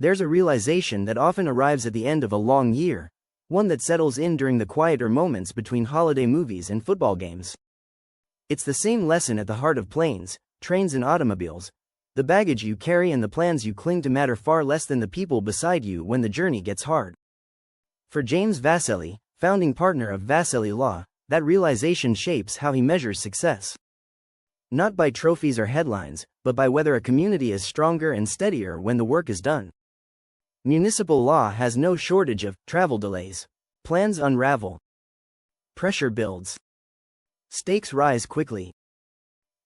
There's a realization that often arrives at the end of a long year, one that settles in during the quieter moments between holiday movies and football games. It's the same lesson at the heart of planes, trains and automobiles. The baggage you carry and the plans you cling to matter far less than the people beside you when the journey gets hard. For James Vasselli, founding partner of Vasselli Law, that realization shapes how he measures success. Not by trophies or headlines, but by whether a community is stronger and steadier when the work is done. Municipal law has no shortage of travel delays. Plans unravel. Pressure builds. Stakes rise quickly.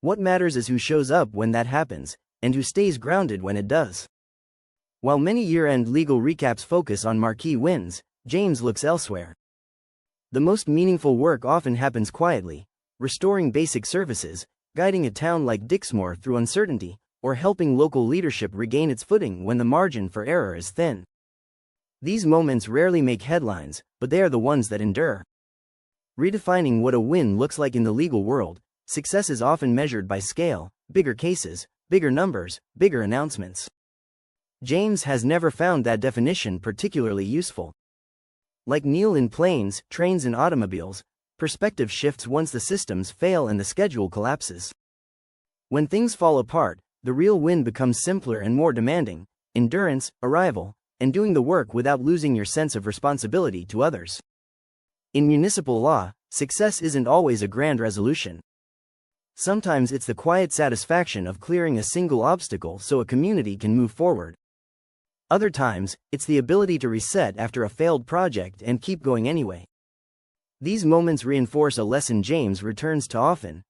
What matters is who shows up when that happens, and who stays grounded when it does. While many year-end legal recaps focus on marquee wins, James looks elsewhere. The most meaningful work often happens quietly, restoring basic services, guiding a town like Dixmoor through uncertainty, or helping local leadership regain its footing when the margin for error is thin. These moments rarely make headlines, but they are the ones that endure. Redefining what a win looks like in the legal world, success is often measured by scale, bigger cases, bigger numbers, bigger announcements. James has never found that definition particularly useful. Like Neil in planes, trains and automobiles, perspective shifts once the systems fail and the schedule collapses. When things fall apart, the real win becomes simpler and more demanding: endurance, arrival, and doing the work without losing your sense of responsibility to others. In municipal law, success isn't always a grand resolution. Sometimes it's the quiet satisfaction of clearing a single obstacle so a community can move forward. Other times, it's the ability to reset after a failed project and keep going anyway. These moments reinforce a lesson James returns to often.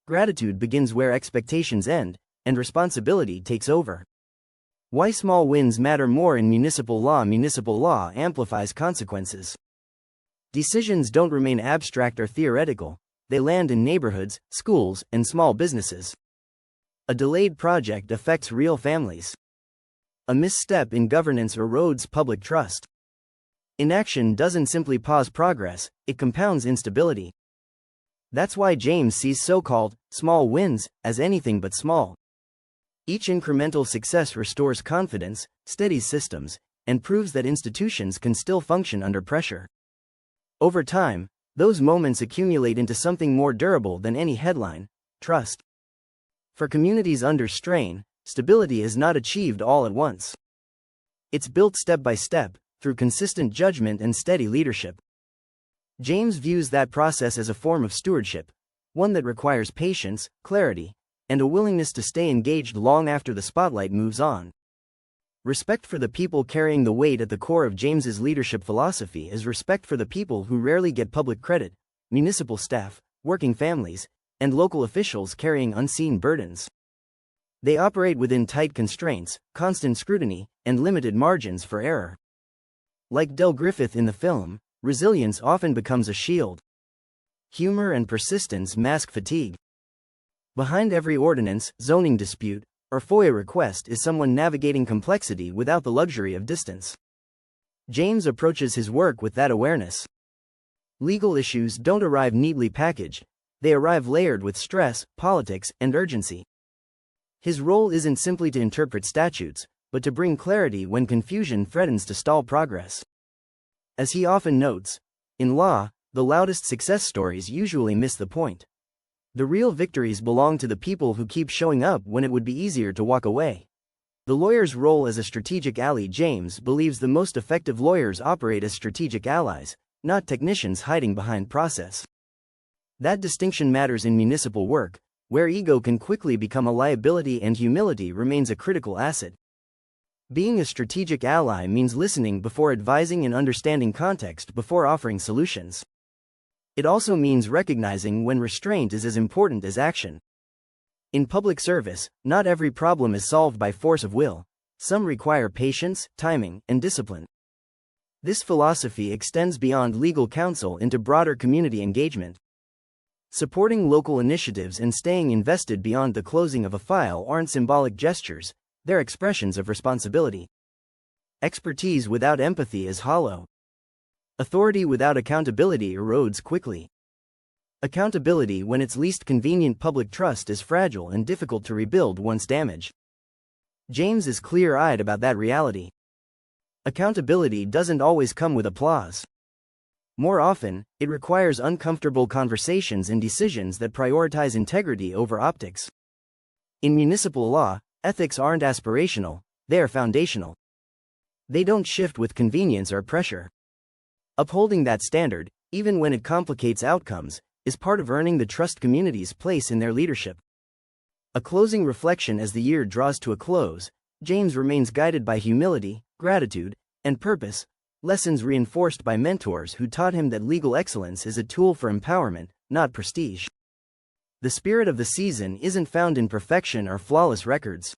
Gratitude begins where expectations end, and responsibility takes over. Why small wins matter more in municipal law. Municipal law amplifies consequences. Decisions don't remain abstract or theoretical, they land in neighborhoods, schools, and small businesses. A delayed project affects real families. A misstep in governance erodes public trust. Inaction doesn't simply pause progress, it compounds instability. That's why James sees so-called small wins as anything but small. Each incremental success restores confidence, steadies systems, and proves that institutions can still function under pressure. Over time, those moments accumulate into something more durable than any headline: trust. For communities under strain, stability is not achieved all at once. It's built step by step, through consistent judgment and steady leadership. James views that process as a form of stewardship, one that requires patience, clarity, and a willingness to stay engaged long after the spotlight moves on. Respect for the people carrying the weight. At the core of James's leadership philosophy is respect for the people who rarely get public credit: municipal staff, working families, and local officials carrying unseen burdens. They operate within tight constraints, constant scrutiny, and limited margins for error. Like Del Griffith in the film, resilience often becomes a shield. Humor and persistence mask fatigue. Behind every ordinance, zoning dispute, or FOIA request is someone navigating complexity without the luxury of distance. James approaches his work with that awareness. Legal issues don't arrive neatly packaged, they arrive layered with stress, politics, and urgency. His role isn't simply to interpret statutes, but to bring clarity when confusion threatens to stall progress. As he often notes, in law, the loudest success stories usually miss the point. The real victories belong to the people who keep showing up when it would be easier to walk away. The lawyer's role as a strategic ally. James believes the most effective lawyers operate as strategic allies, not technicians hiding behind process. That distinction matters in municipal work, where ego can quickly become a liability and humility remains a critical asset. Being a strategic ally means listening before advising and understanding context before offering solutions. It also means recognizing when restraint is as important as action. In public service, not every problem is solved by force of will. Some require patience, timing, and discipline. This philosophy extends beyond legal counsel into broader community engagement. Supporting local initiatives and staying invested beyond the closing of a file aren't symbolic gestures, they're expressions of responsibility. Expertise without empathy is hollow. Authority without accountability erodes quickly. Accountability when it's least convenient. Public trust is fragile and difficult to rebuild once damaged. James is clear-eyed about that reality. Accountability doesn't always come with applause. More often, it requires uncomfortable conversations and decisions that prioritize integrity over optics. In municipal law, ethics aren't aspirational, they are foundational. They don't shift with convenience or pressure. Upholding that standard, even when it complicates outcomes, is part of earning the trust community's place in their leadership. A closing reflection: as the year draws to a close, James remains guided by humility, gratitude, and purpose, lessons reinforced by mentors who taught him that legal excellence is a tool for empowerment, not prestige. The spirit of the season isn't found in perfection or flawless records.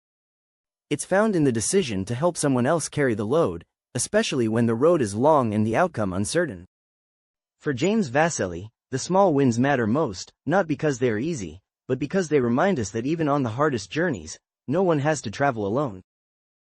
It's found in the decision to help someone else carry the load, especially when the road is long and the outcome uncertain. For James Vasselli, the small wins matter most, not because they are easy, but because they remind us that even on the hardest journeys, no one has to travel alone.